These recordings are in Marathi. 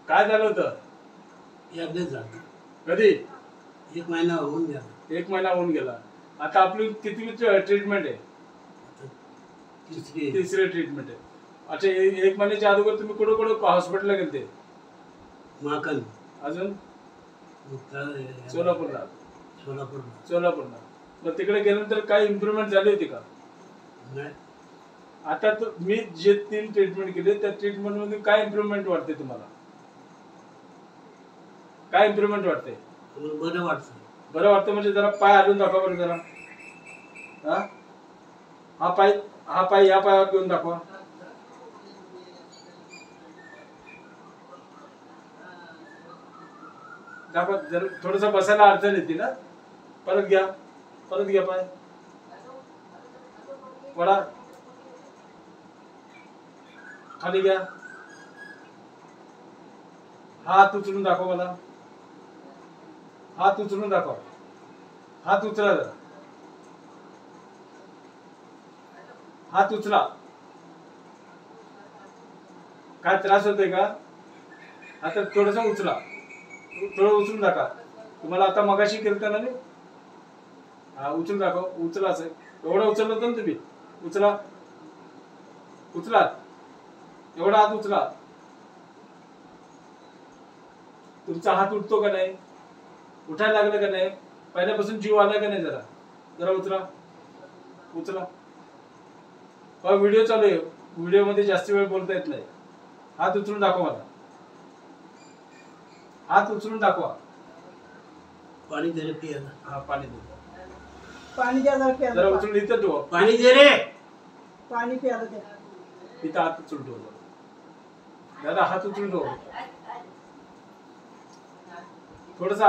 काय झालं होतं? एकदाच झालं. कधी? 1 महिना होऊन गेला. 1 महिना होऊन गेला. आता आपली किती ट्रीटमेंट आहे? तिसरी ट्रीटमेंट आहे. अच्छा, 1 महिन्याच्या अगोदर तुम्ही कुठं कुठं हॉस्पिटलला गेलते? माकन. अजून? सोलापूरला. सोलापूरला. मग तिकडे गेल्यानंतर काही इम्प्रूव्हमेंट झाली होती का? नाही. आता मी जे 3 ट्रीटमेंट केले त्या ट्रीटमेंट मध्ये काय इम्प्रूव्हमेंट वाटते तुम्हाला? काय इम्प्रूव्हमेंट वाटते? बरं वाटतं. बरं वाटतं म्हणजे जरा पाय हलवून दाखवा बरं जरा. हा पाय या पायावर घेऊन दाखवा. दाखवा जर थोडस बसायला अडचण येते ना. परत घ्या पाय. वडा खाली घ्या. हात उचलून दाखवा मला. हात उचलून दाखवा. हात उचला जरा. हात उचला. काय त्रास होतोय का? आता थोडस उचला. थोडं उचलून दाखवा. तुम्हाला आता मगाशी केलं ना मी. हा उचलून दाखव. उचला असेल एवढं उचललं होतं ना तुम्ही. उचला एवढा हात उचला. तुमचा हात उठतो का नाही? उठायला लागलं का नाही? पहिल्यापासून जीव आला का नाही? जरा उचला. व्हिडिओ चालू आहे. व्हिडिओ मध्ये जास्त वेळ बोलता येत नाही. हात उचलून दाखवा मला. हात उचलून दाखवा. पाणी दे रे पियाला. हा पाणी दे. पाणी द्या जरा उचलून इथं ठेवा. पाणी दे रे. पाणी प्यायला द्या. इथं हात उचलून ठेवा. दादा हात उचलून ठेवा. थोडासा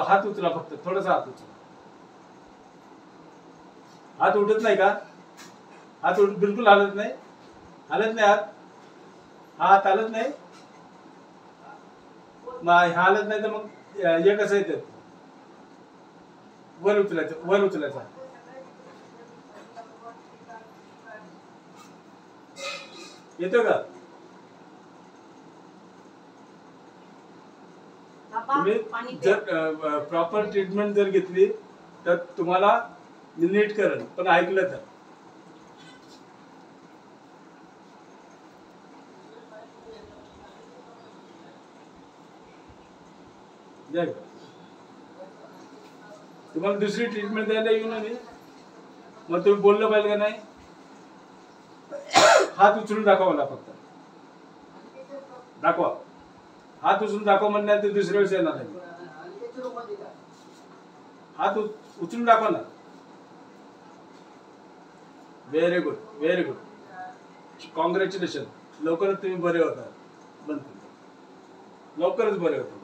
हात उचला फक्त. थोडासा हात उचला. हात उठत नाही का? हात बिलकुल हालत नाही. हात हालत नाही. हालत नाही तर मग हे कसं येतं? वर उचलायचं. येतो का? तुम्ही जर प्रॉपर ट्रीटमेंट जर घेतली तर तुम्हाला नीट करेल. पण ऐकलं तर तुम्हाला दुसरी ट्रीटमेंट द्यायला येऊ ना मी. मग तुम्ही बोललं पाहिजे का नाही? हात उचलून दाखवा मला फक्त. दाखवा. हात उचलून दाखवा म्हणणार ते दुसऱ्या वेळेस येणार नाही. हात उचलून दाखवा ना. Very good. कॉंग्रॅच्युलेशन. लवकरच तुम्ही बरे होता. लवकरच बरे होता.